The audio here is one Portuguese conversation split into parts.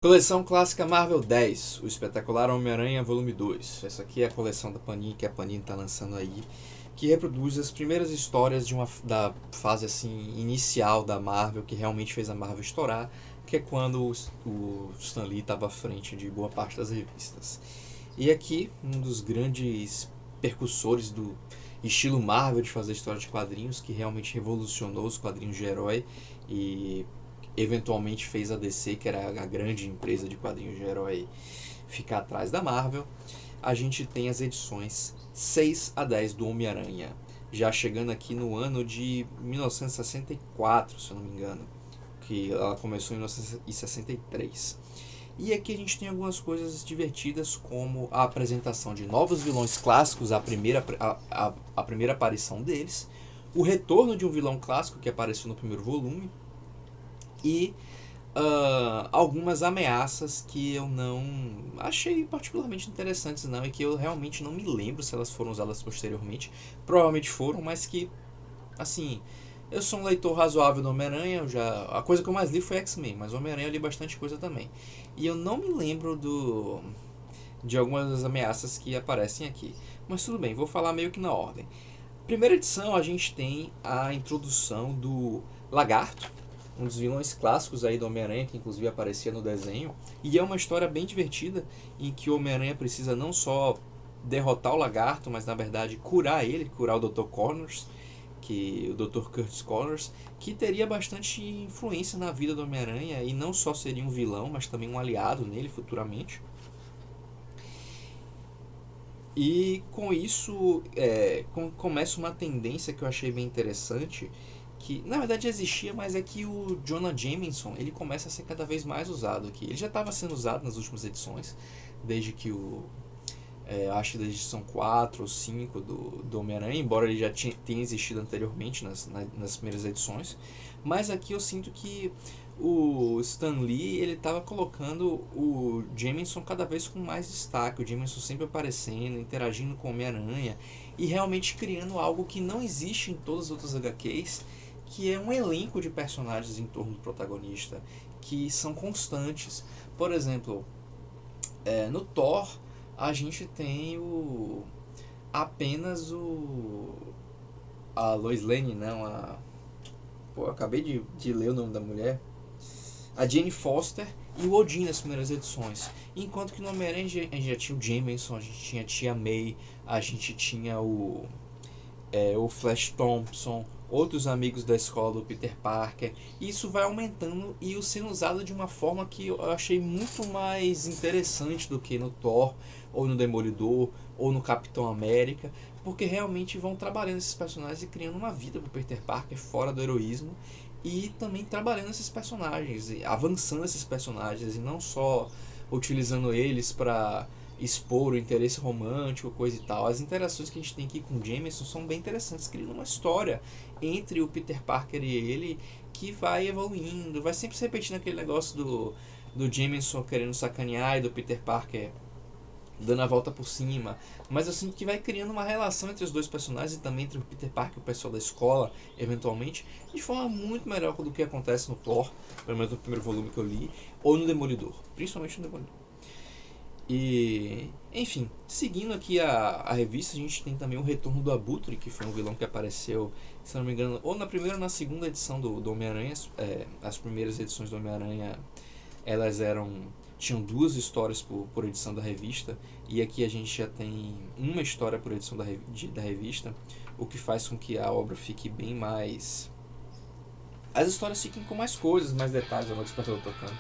Coleção Clássica Marvel 10, o Espetacular Homem-Aranha Volume 2. Essa aqui é a coleção da Panini, que a Panini está lançando aí, que reproduz as primeiras histórias da fase assim inicial da Marvel, que realmente fez a Marvel estourar, que é quando o Stan Lee estava à frente de boa parte das revistas. E aqui, um dos grandes percussores do estilo Marvel de fazer história de quadrinhos, que realmente revolucionou os quadrinhos de herói e eventualmente fez a DC, que era a grande empresa de quadrinhos de herói, ficar atrás da Marvel. A gente tem as edições 6 a 10 do Homem-Aranha, já chegando aqui no ano de 1964, se eu não me engano, que ela começou em 1963. E aqui a gente tem algumas coisas divertidas, como a apresentação de novos vilões clássicos, a primeira aparição deles, o retorno de um vilão clássico que apareceu no primeiro volume, e algumas ameaças que eu não achei particularmente interessantes não, e que eu realmente não me lembro se elas foram usadas posteriormente. Provavelmente foram, mas que, assim, eu sou um leitor razoável do Homem-Aranha. A coisa que eu mais li foi X-Men, mas o Homem-Aranha eu li bastante coisa também, e eu não me lembro de algumas das ameaças que aparecem aqui. Mas tudo bem, vou falar meio que na ordem. Primeira edição, a gente tem a introdução do Lagarto, um dos vilões clássicos aí do Homem-Aranha, que inclusive aparecia no desenho. E é uma história bem divertida, em que o Homem-Aranha precisa não só derrotar o Lagarto, mas na verdade curar o Dr. Connors, o Dr. Curtis Connors, que teria bastante influência na vida do Homem-Aranha, e não só seria um vilão, mas também um aliado nele futuramente. E com isso começa uma tendência que eu achei bem interessante, que na verdade existia, mas é que o Jonah Jameson ele começa a ser cada vez mais usado aqui. Ele já estava sendo usado nas últimas edições, desde que acho que da edição 4 ou 5 do Homem-Aranha, embora ele já tenha existido anteriormente nas primeiras edições. Mas aqui eu sinto que o Stan Lee ele estava colocando o Jameson cada vez com mais destaque, o Jameson sempre aparecendo, interagindo com o Homem-Aranha e realmente criando algo que não existe em todas as outras HQs, que é um elenco de personagens em torno do protagonista, que são constantes. Por exemplo, no Thor, a gente tem apenas a Lois Lane, não, acabei de ler o nome da mulher, a Jane Foster e o Odin nas primeiras edições. Enquanto que no Homem-Aranha a gente já tinha o Jameson, a gente tinha a Tia May, a gente tinha o Flash Thompson, outros amigos da escola do Peter Parker. E isso vai aumentando e sendo usado de uma forma que eu achei muito mais interessante do que no Thor, ou no Demolidor, ou no Capitão América, porque realmente vão trabalhando esses personagens e criando uma vida para Peter Parker fora do heroísmo, e também trabalhando esses personagens, e avançando esses personagens, e não só utilizando eles para expor o interesse romântico, coisa e tal. As interações que a gente tem aqui com o Jameson são bem interessantes, criando uma história entre o Peter Parker e ele, que vai evoluindo, vai sempre se repetindo aquele negócio do Jameson querendo sacanear e do Peter Parker dando a volta por cima. Mas eu sinto que vai criando uma relação entre os dois personagens, e também entre o Peter Parker e o pessoal da escola, eventualmente, de forma muito melhor do que acontece no Thor, pelo menos no primeiro volume que eu li, ou no Demolidor, principalmente no Demolidor. E, enfim, seguindo aqui a revista, a gente tem também o retorno do Abutre, que foi um vilão que apareceu, se não me engano, ou na primeira ou na segunda edição do Homem-Aranha. As primeiras edições do Homem-Aranha, elas tinham 2 histórias por edição da revista, e aqui a gente já tem uma história por edição da revista, o que faz com que a obra fique bem mais... As histórias fiquem com mais coisas, mais detalhes, o despertador tocando.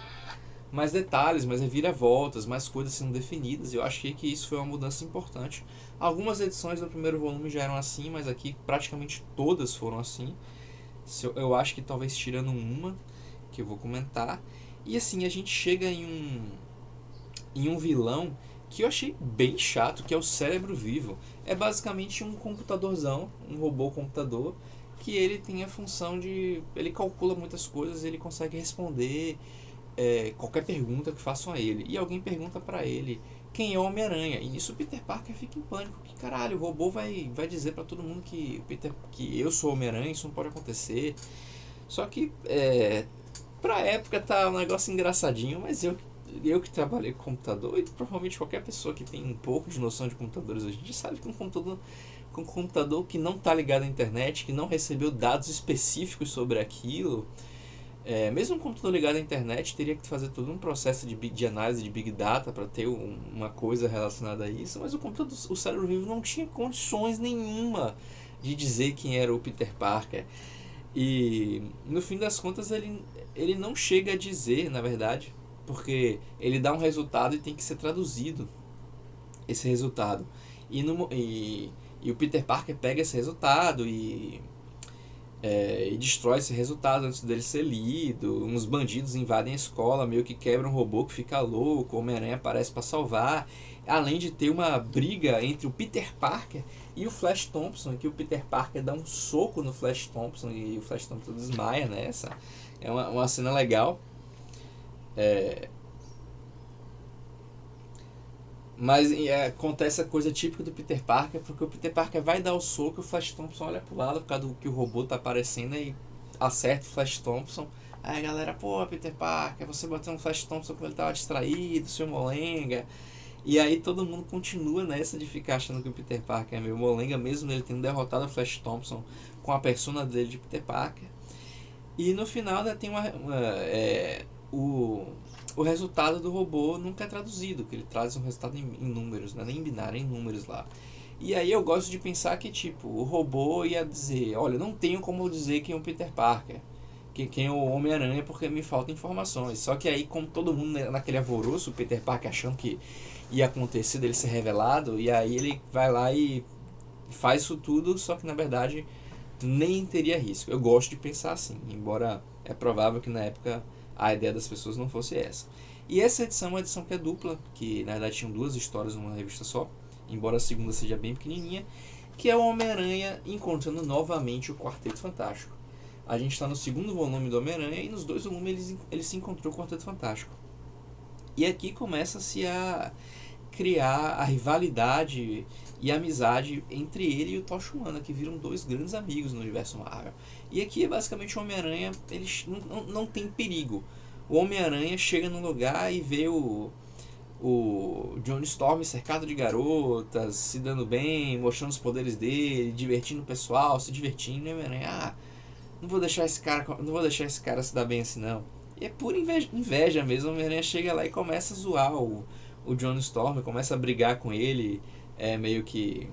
Mais detalhes, mais reviravoltas, mais coisas sendo definidas, e eu achei que isso foi uma mudança importante. Algumas edições do primeiro volume já eram assim, mas aqui praticamente todas foram assim. Eu acho que talvez tirando uma, que eu vou comentar. E assim, a gente chega em um vilão que eu achei bem chato, que é o Cérebro Vivo. É basicamente um computadorzão, um robô computador, que ele tem a função de... ele calcula muitas coisas, ele consegue responder qualquer pergunta que façam a ele. E alguém pergunta pra ele quem é o Homem-Aranha. E nisso o Peter Parker fica em pânico. Que caralho, o robô vai dizer pra todo mundo que eu sou o Homem-Aranha, isso não pode acontecer. Só que pra época tá um negócio engraçadinho, mas eu eu que trabalhei com computador, e provavelmente qualquer pessoa que tem um pouco de noção de computadores hoje em dia sabe que com um computador que não está ligado à internet, que não recebeu dados específicos sobre aquilo, mesmo um computador ligado à internet teria que fazer todo um processo de análise de Big Data para ter uma coisa relacionada a isso, mas o cérebro vivo não tinha condições nenhuma de dizer quem era o Peter Parker. E no fim das contas ele não chega a dizer, na verdade, porque ele dá um resultado e tem que ser traduzido esse resultado. E o Peter Parker pega esse resultado e destrói esse resultado antes dele ser lido. Uns bandidos invadem a escola, meio que quebram um robô que fica louco, o Homem-Aranha aparece para salvar. Além de ter uma briga entre o Peter Parker e o Flash Thompson, que o Peter Parker dá um soco no Flash Thompson e o Flash Thompson desmaia nessa. É uma cena legal. Mas acontece a coisa típica do Peter Parker, porque o Peter Parker vai dar o soco e o Flash Thompson olha pro lado por causa do que o robô tá aparecendo e acerta o Flash Thompson. Aí a galera, pô, Peter Parker, você bateu no Flash Thompson quando ele tava distraído, seu molenga. E aí todo mundo continua nessa de ficar achando que o Peter Parker é meio molenga, mesmo ele tendo derrotado o Flash Thompson com a persona dele de Peter Parker. E no final, né, tem o resultado do robô nunca é traduzido, que ele traz um resultado em números, não é nem binário, é em números lá. E aí eu gosto de pensar que tipo, o robô ia dizer, olha, não tenho como dizer quem é o Peter Parker, quem é o Homem-Aranha, porque me faltam informações. Só que aí, como todo mundo naquele alvoroço, o Peter Parker achando que ia acontecer dele ser revelado, e aí ele vai lá e faz isso tudo, só que na verdade nem teria risco. Eu gosto de pensar assim, embora é provável que na época a ideia das pessoas não fosse essa. E essa edição é uma edição que é dupla, que na verdade tinham duas histórias numa revista só, embora a segunda seja bem pequenininha, que é o Homem-Aranha encontrando novamente o Quarteto Fantástico. A gente está no segundo volume do Homem-Aranha e nos dois volumes ele se encontrou o Quarteto Fantástico. E aqui começa-se a criar a rivalidade e a amizade entre ele e o Tocha Humana, que viram dois grandes amigos no universo Marvel. E aqui, basicamente, o Homem-Aranha ele não tem perigo. O Homem-Aranha chega num lugar e vê o Johnny Storm cercado de garotas, se dando bem, mostrando os poderes dele, divertindo o pessoal, se divertindo, e o Homem-Aranha, não vou deixar esse cara se dar bem assim não. E é pura inveja mesmo. O Homem-Aranha chega lá e começa a zoar o John Storm, começa a brigar com ele, meio que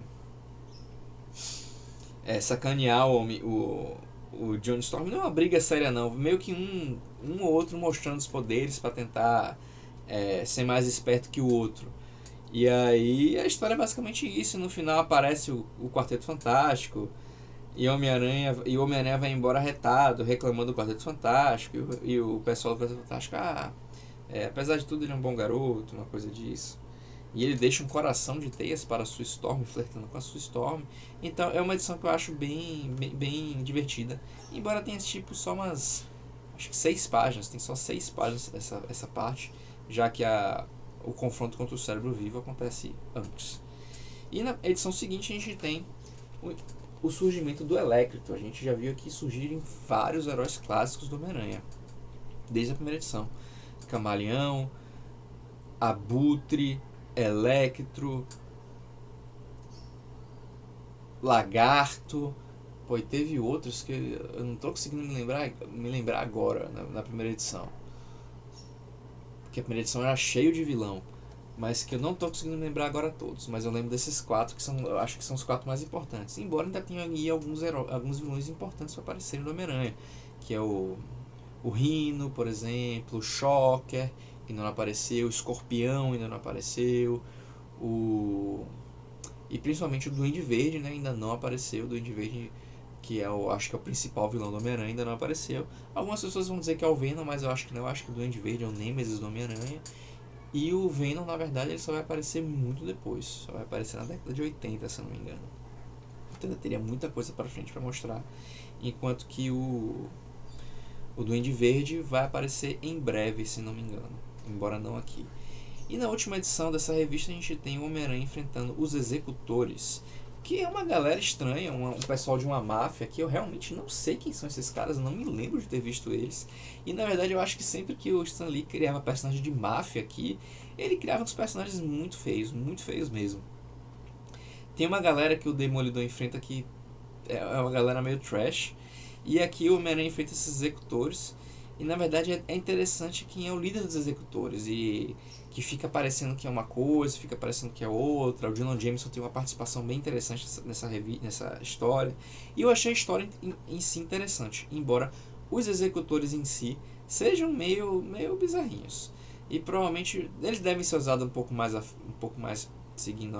sacanear o John Storm. Não é uma briga séria não, meio que um ou outro mostrando os poderes para tentar ser mais esperto que o outro. E aí a história é basicamente isso. No final aparece o Quarteto Fantástico e o Homem-Aranha vai embora retado, reclamando do Quarteto Fantástico, e o pessoal do Quarteto Fantástico, apesar de tudo ele é um bom garoto, uma coisa disso. E ele deixa um coração de teias para a Sue Storm, flertando com a Sue Storm. Então é uma edição que eu acho bem divertida. Embora tenha tipo só umas, acho que 6 páginas, tem só 6 páginas essa parte, já que o confronto contra o cérebro vivo acontece antes. E na edição seguinte a gente tem o surgimento do Electro. A gente já viu aqui surgirem vários heróis clássicos do Homem-Aranha, desde a primeira edição. Camaleão, Abutre, Electro, Lagarto. Pô, e teve outros que eu não tô conseguindo me lembrar agora, na primeira edição. Porque a primeira edição era cheio de vilão, mas que eu não tô conseguindo me lembrar agora todos. Mas eu lembro desses 4 que eu acho que são os 4 mais importantes. Embora ainda tenha aí alguns vilões importantes para aparecerem no Homem-Aranha, que é o Rhino, por exemplo, o Shocker, que ainda não apareceu, o Escorpião ainda não apareceu, e principalmente o Duende Verde, né, ainda não apareceu. O Duende Verde, que acho que é o principal vilão do Homem-Aranha, ainda não apareceu. Algumas pessoas vão dizer que é o Venom, mas eu acho que não. Eu acho que o Duende Verde é o Nemesis do Homem-Aranha. E o Venom, na verdade, ele só vai aparecer muito depois. Só vai aparecer na década de 80, se eu não me engano. Então ainda teria muita coisa para frente para mostrar. Enquanto que o Duende Verde vai aparecer em breve, se não me engano. Embora não aqui. E na última edição dessa revista a gente tem o Homem-Aranha enfrentando os Executores, que é uma galera estranha, um pessoal de uma máfia, que eu realmente não sei quem são esses caras, não me lembro de ter visto eles. E na verdade eu acho que sempre que o Stan Lee criava personagem de máfia aqui, ele criava uns personagens muito feios mesmo. Tem uma galera que o Demolidor enfrenta que é uma galera meio trash, e aqui o Homem-Aranha enfrenta esses executores, e na verdade é interessante quem é o líder dos executores, e que fica parecendo que é uma coisa, fica parecendo que é outra. O Jonah Jameson tem uma participação bem interessante nessa história, e eu achei a história em si interessante, embora os executores em si sejam meio bizarrinhos, e provavelmente eles devem ser usados um pouco mais seguindo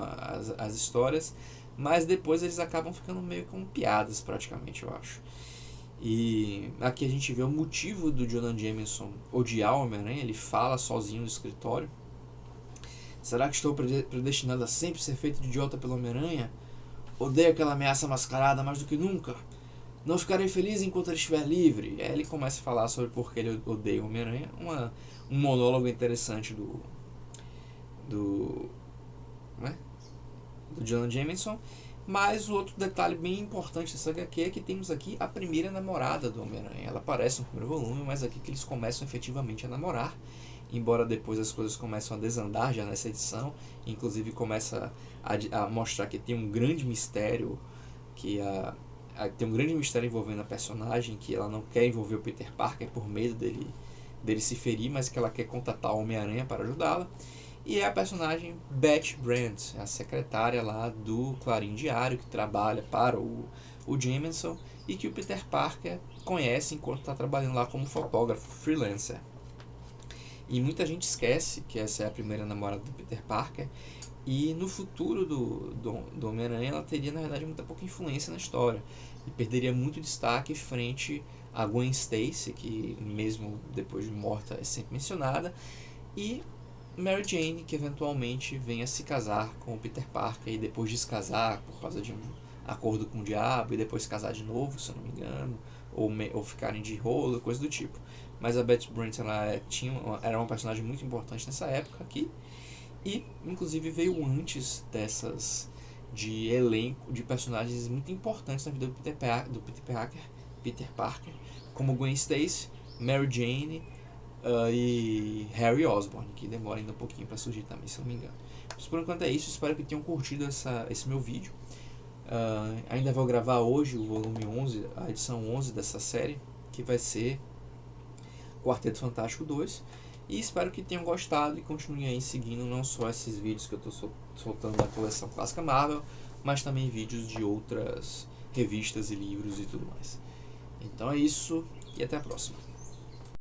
as histórias, mas depois eles acabam ficando meio com piadas praticamente, eu acho. E aqui a gente vê o motivo do Jonah Jameson odiar o Homem-Aranha. Ele fala sozinho no escritório: será que estou predestinado a sempre ser feito de idiota pelo Homem-Aranha? Odeio aquela ameaça mascarada mais do que nunca. Não ficarei feliz enquanto ele estiver livre. E aí ele começa a falar sobre por que ele odeia o Homem-Aranha. Um monólogo interessante do Jonah Jameson. Mas o outro detalhe bem importante dessa HQ é que temos aqui a primeira namorada do Homem-Aranha. Ela aparece no primeiro volume, mas aqui que eles começam efetivamente a namorar. Embora depois as coisas começam a desandar já nessa edição. Inclusive começa a mostrar que tem um grande mistério, tem um grande mistério envolvendo a personagem, que ela não quer envolver o Peter Parker por medo dele se ferir, mas que ela quer contatar o Homem-Aranha para ajudá-la. E é a personagem Beth Brandt, a secretária lá do Clarim Diário, que trabalha para o Jameson e que o Peter Parker conhece enquanto está trabalhando lá como fotógrafo freelancer. E muita gente esquece que essa é a primeira namorada do Peter Parker, e no futuro do Homem-Aranha ela teria na verdade muita pouca influência na história e perderia muito destaque frente a Gwen Stacy, que mesmo depois de morta é sempre mencionada, e Mary Jane, que eventualmente vem a se casar com o Peter Parker e depois descasar por causa de um acordo com o diabo e depois casar de novo, se eu não me engano, ou ficarem de rolo, coisa do tipo. Mas a Beth Brandt era uma personagem muito importante nessa época aqui, e inclusive veio antes dessas de elenco de personagens muito importantes na vida do Peter Parker, como Gwen Stacy, Mary Jane e Harry Osborn, que demora ainda um pouquinho para surgir também, se não me engano. Mas por enquanto é isso, espero que tenham curtido esse meu vídeo. Ainda vou gravar hoje o volume 11, a edição 11 dessa série, que vai ser Quarteto Fantástico 2. E espero que tenham gostado e continuem aí seguindo não só esses vídeos que eu estou soltando da coleção clássica Marvel, mas também vídeos de outras revistas e livros e tudo mais. Então é isso, e até a próxima.